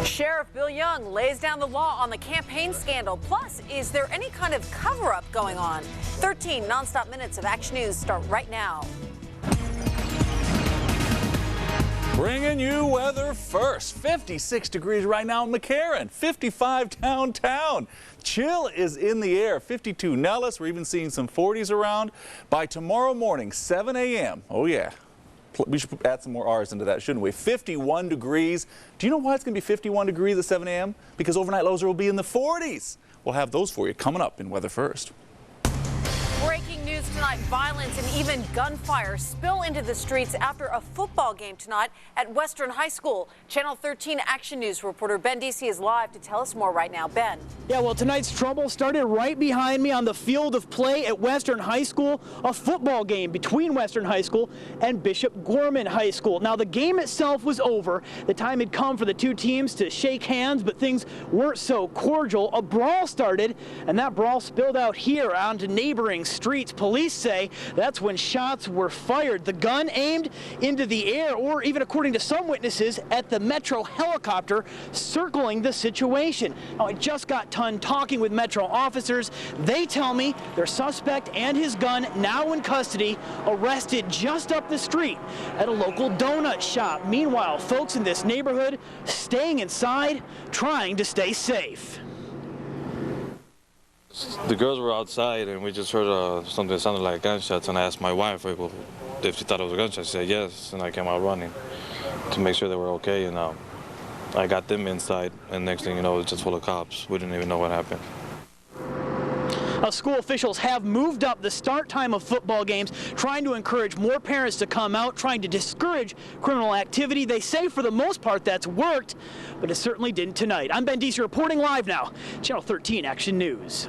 Sheriff Bill Young lays down the law on the campaign scandal. Plus, is there any kind of cover-up going on? 13 nonstop minutes of Action News start right now. Bringing you weather first. 56 degrees right now in McCarran, 55 downtown. Chill is in the air. 52 Nellis. We're even seeing some 40s around. By tomorrow morning, 7 a.m. Oh yeah. We should add some more R's into that, shouldn't we? 51 degrees. Do you know why it's going to be 51 degrees at 7 a.m.? Because overnight lows will be in the 40s. We'll have those for you coming up in Weather First. Breaking news tonight, violence and even gunfire spill into the streets after a football game tonight at Western High School. Channel 13 Action News reporter Ben DC is live to tell us more right now. Ben. Yeah, well, tonight's trouble started right behind me on the field of play at Western High School, a football game between Western High School and Bishop Gorman High School. Now, the game itself was over. The time had come for the two teams to shake hands, but things weren't so cordial. A brawl started, and that brawl spilled out here onto neighboring streets. Police say that's when shots were fired. The gun aimed into the air, or even according to some witnesses, at the Metro helicopter circling the situation. Now, I just got done talking with Metro officers. They tell me their suspect and his gun now in custody, arrested just up the street at a local donut shop. Meanwhile, folks in this neighborhood staying inside, trying to stay safe. The girls were outside, and we just heard something that sounded like gunshots, and I asked my wife if she thought it was a gunshot. She said yes, and I came out running to make sure they were okay, and I got them inside, and next thing you know, it was just full of cops. We didn't even know what happened. School officials have moved up the start time of football games, trying to encourage more parents to come out, trying to discourage criminal activity. They say for the most part that's worked, but it certainly didn't tonight. I'm Ben Deese reporting live now, Channel 13 Action News.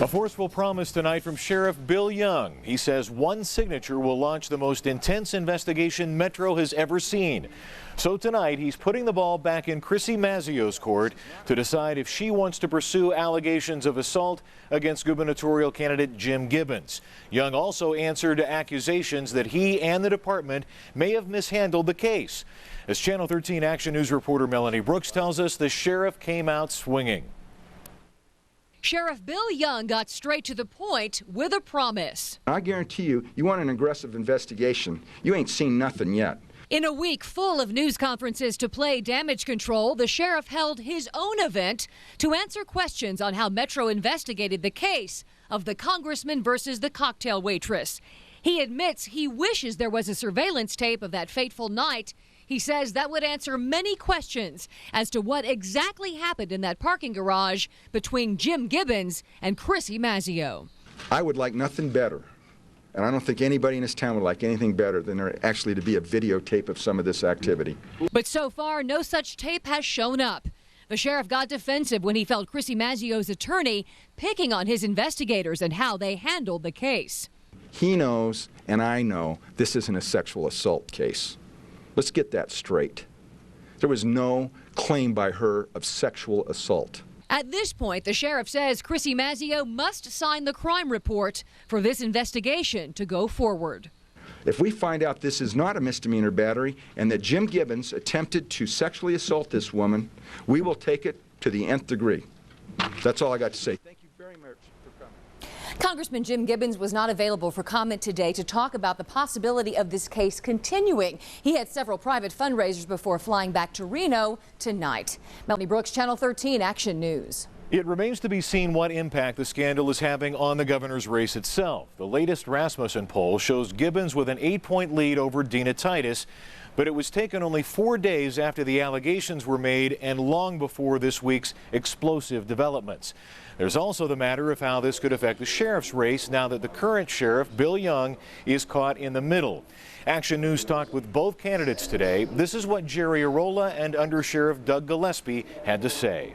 A forceful promise tonight from Sheriff Bill Young. He says one signature will launch the most intense investigation Metro has ever seen. So tonight he's putting the ball back in Chrissy Mazzio's court to decide if she wants to pursue allegations of assault against gubernatorial candidate Jim Gibbons. Young also answered accusations that he and the department may have mishandled the case. As Channel 13 Action News reporter Melanie Brooks tells us, the sheriff came out swinging. Sheriff Bill Young got straight to the point with a promise. I guarantee you, you want an aggressive investigation. You ain't seen nothing yet. In a week full of news conferences to play damage control, the sheriff held his own event to answer questions on how Metro investigated the case of the congressman versus the cocktail waitress. He admits he wishes there was a surveillance tape of that fateful night. He says that would answer many questions as to what exactly happened in that parking garage between Jim Gibbons and Chrissy Mazzio. I would like nothing better, and I don't think anybody in this town would like anything better than there actually to be a videotape of some of this activity. But so far, no such tape has shown up. The sheriff got defensive when he felt Chrissy Mazzio's attorney picking on his investigators and how they handled the case. He knows, and I know, this isn't a sexual assault case. Let's get that straight. There was no claim by her of sexual assault. At this point, the sheriff says Chrissy Mazzio must sign the crime report for this investigation to go forward. If we find out this is not a misdemeanor battery and that Jim Gibbons attempted to sexually assault this woman, we will take it to the nth degree. That's all I got to say. Thank you very much for coming. Congressman Jim Gibbons was not available for comment today to talk about the possibility of this case continuing. He had several private fundraisers before flying back to Reno tonight. Melanie Brooks, Channel 13 Action News. It remains to be seen what impact the scandal is having on the governor's race itself. The latest Rasmussen poll shows Gibbons with an 8-point lead over Dina Titus, but it was taken only 4 days after the allegations were made and long before this week's explosive developments. There's also the matter of how this could affect the sheriff's race now that the current sheriff, Bill Young, is caught in the middle. Action News talked with both candidates today. This is what Jerry Arola and Under Sheriff Doug Gillespie had to say.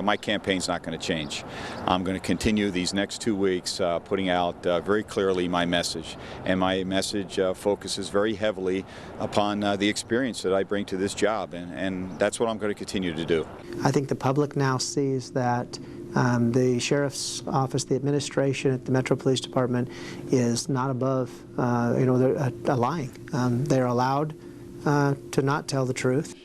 My campaign's not going to change. I'm going to continue these next 2 weeks putting out very clearly my message. And my message focuses very heavily upon the experience that I bring to this job. And that's what I'm going to continue to do. I think the public now sees that the sheriff's office, the administration at the Metro Police Department is not above, they're lying. They're allowed to not tell the truth.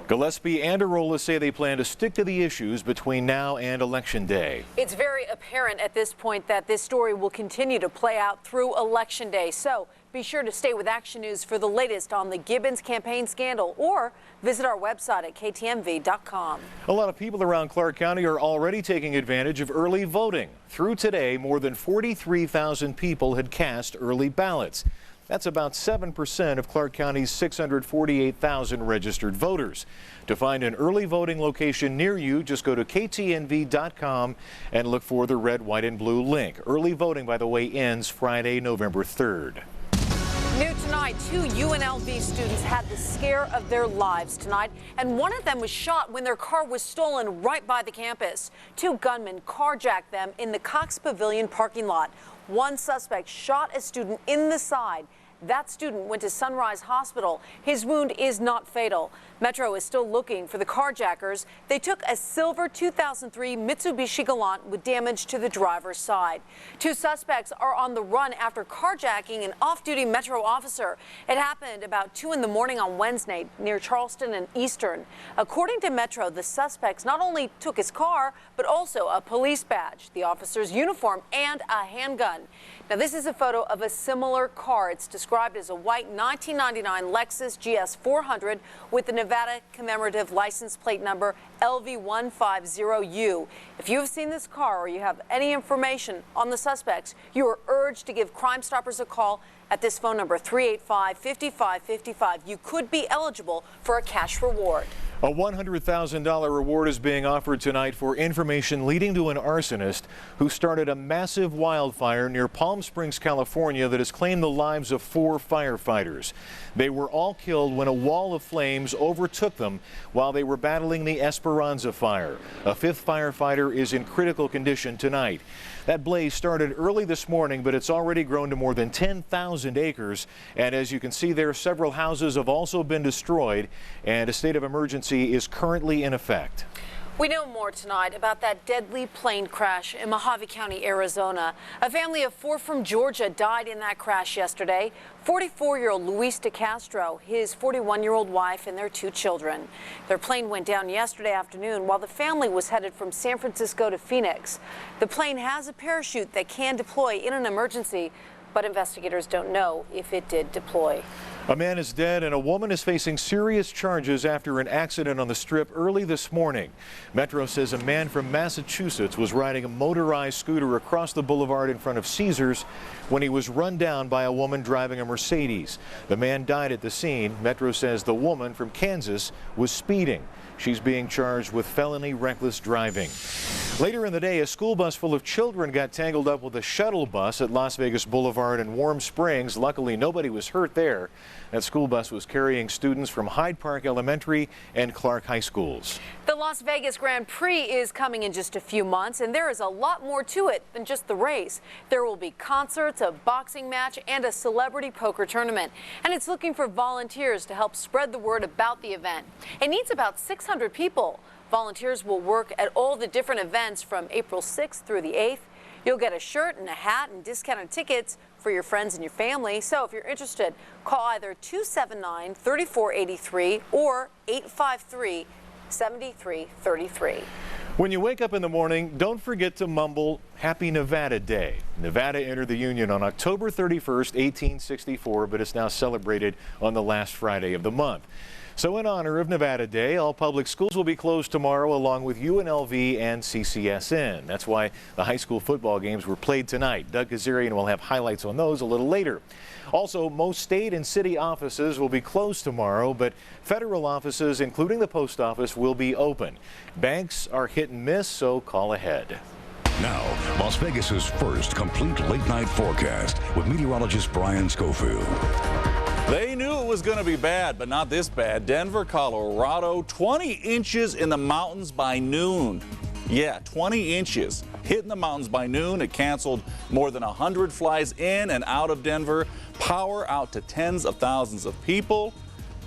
Gillespie and Arola say they plan to stick to the issues between now and Election Day. It's very apparent at this point that this story will continue to play out through Election Day. So be sure to stay with Action News for the latest on the Gibbons campaign scandal, or visit our website at KTNV.com. A lot of people around Clark County are already taking advantage of early voting. Through today, more than 43,000 people had cast early ballots. That's about 7% of Clark County's 648,000 registered voters. To find an early voting location near you, just go to KTNV.com and look for the red, white, and blue link. Early voting, by the way, ends Friday, November 3rd. New tonight, 2 UNLV students had the scare of their lives tonight, and one of them was shot when their car was stolen right by the campus. 2 gunmen carjacked them in the Cox Pavilion parking lot. One suspect shot a student in the side. That student went to Sunrise Hospital. His wound is not fatal. Metro is still looking for the carjackers. They took a silver 2003 Mitsubishi Galant with damage to the driver's side. 2 suspects are on the run after carjacking an off-duty Metro officer. It happened about 2 in the morning on Wednesday near Charleston and Eastern. According to Metro, the suspects not only took his car, but also a police badge, the officer's uniform, and a handgun. Now, this is a photo of a similar car. It's described as a white 1999 Lexus GS 400 with the Nevada commemorative license plate number LV150U. If you have seen this car or you have any information on the suspects, you are urged to give Crime Stoppers a call at this phone number, 385-5555. You could be eligible for a cash reward. A $100,000 reward is being offered tonight for information leading to an arsonist who started a massive wildfire near Palm Springs, California that has claimed the lives of 4 firefighters. They were all killed when a wall of flames overtook them while they were battling the Esperanza fire. A 5th firefighter is in critical condition tonight. That blaze started early this morning, but it's already grown to more than 10,000 acres. And as you can see there, several houses have also been destroyed, and a state of emergency is currently in effect. We know more tonight about that deadly plane crash in Mojave County, Arizona. A family of 4 from Georgia died in that crash yesterday. 44-year-old Luis DeCastro, his 41-year-old wife, and their 2 children. Their plane went down yesterday afternoon while the family was headed from San Francisco to Phoenix. The plane has a parachute that can deploy in an emergency, but investigators don't know if it did deploy. A man is dead and a woman is facing serious charges after an accident on the Strip early this morning. Metro says a man from Massachusetts was riding a motorized scooter across the boulevard in front of Caesars when he was run down by a woman driving a Mercedes. The man died at the scene. Metro says the woman from Kansas was speeding. She's being charged with felony reckless driving. Later in the day, a school bus full of children got tangled up with a shuttle bus at Las Vegas Boulevard in Warm Springs. Luckily, nobody was hurt there. That school bus was carrying students from Hyde Park Elementary and Clark High Schools. The Las Vegas Grand Prix is coming in just a few months, and there is a lot more to it than just the race. There will be concerts, a boxing match, and a celebrity poker tournament. And it's looking for volunteers to help spread the word about the event. It needs about 600 people. Volunteers will work at all the different events from April 6th through the 8th. You'll get a shirt and a hat and discounted tickets for your friends and your family. So if you're interested, call either 279-3483 or 853-7333. When you wake up in the morning, don't forget to mumble Happy Nevada Day. Nevada entered the Union on October 31st, 1864, but it's now celebrated on the last Friday of the month. So in honor of Nevada Day, all public schools will be closed tomorrow along with UNLV and CCSN. That's why the high school football games were played tonight. Doug Kazarian will have highlights on those a little later. Also, most state and city offices will be closed tomorrow, but federal offices, including the post office, will be open. Banks are hit and miss, so call ahead. Now, Las Vegas's first complete late-night forecast with meteorologist Brian Schofield. They knew it was going to be bad, but not this bad. Denver, Colorado, 20 inches in the mountains by noon. Yeah, 20 inches. Hitting the mountains by noon. It canceled more than 100 flights in and out of Denver. Power out to tens of thousands of people.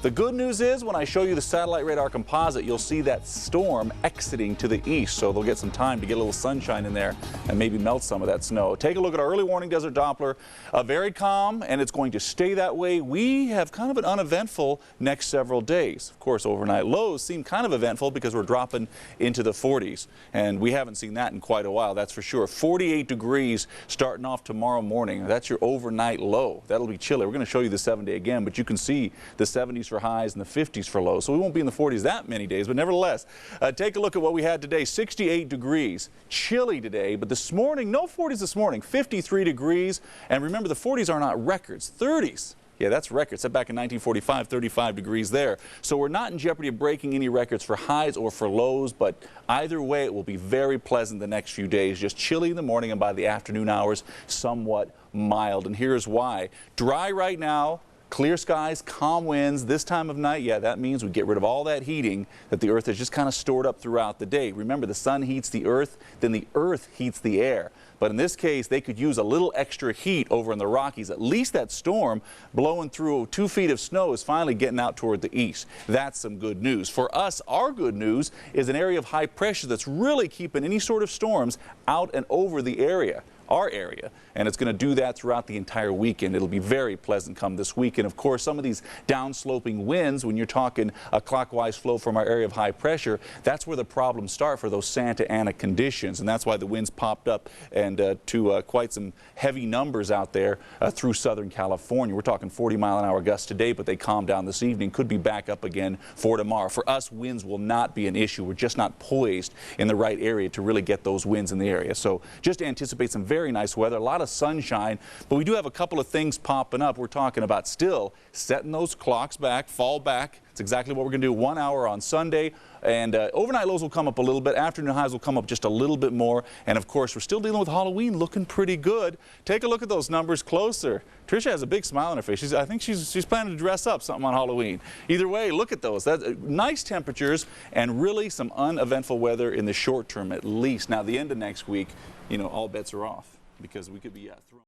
The good news is when I show you the satellite radar composite, you'll see that storm exiting to the east, so they'll get some time to get a little sunshine in there and maybe melt some of that snow. Take a look at our early warning desert Doppler. Very calm, and it's going to stay that way. We have kind of an uneventful next several days. Of course, overnight lows seem kind of eventful because we're dropping into the 40s, and we haven't seen that in quite a while, that's for sure. 48 degrees starting off tomorrow morning. That's your overnight low. That'll be chilly. We're going to show you the 7-day again, but you can see the 70s for highs and the 50s for lows, so we won't be in the 40s that many days, but nevertheless, take a look at what we had today. 68 degrees, chilly today, but this morning, no 40s this morning, 53 degrees, and remember the 40s are not records, 30s. Yeah, that's records. Set back in 1945, 35 degrees there. So we're not in jeopardy of breaking any records for highs or for lows, but either way, it will be very pleasant the next few days. Just chilly in the morning, and by the afternoon hours, somewhat mild. And here's why. Dry right now. Clear skies, calm winds. This time of night, yeah, that means we get rid of all that heating that the earth has just kind of stored up throughout the day. Remember, the sun heats the earth, then the earth heats the air. But in this case, they could use a little extra heat over in the Rockies. At least that storm blowing through 2 feet of snow is finally getting out toward the east. That's some good news. For us, our good news is an area of high pressure that's really keeping any sort of storms out and over the area. Our area, and it's going to do that throughout the entire weekend. It'll be very pleasant come this weekend. Of course, some of these downsloping winds, when you're talking a clockwise flow from our area of high pressure, that's where the problems start for those Santa Ana conditions, and that's why the winds popped up and to quite some heavy numbers out there through Southern California. We're talking 40-mile-an-hour gusts today, but they calmed down this evening. Could be back up again for tomorrow. For us, winds will not be an issue. We're just not poised in the right area to really get those winds in the area. So just anticipate some very nice weather, a lot of sunshine, but we do have a couple of things popping up. We're talking about still setting those clocks back, fall back. It's exactly what we're going to do. 1 hour on Sunday, and overnight lows will come up a little bit. Afternoon highs will come up just a little bit more, and of course, we're still dealing with Halloween looking pretty good. Take a look at those numbers closer. Tricia has a big smile on her face. I think she's planning to dress up something on Halloween. Either way, look at those. That's nice temperatures and really some uneventful weather in the short term at least. Now, the end of next week, you know, all bets are off because we could be thrown.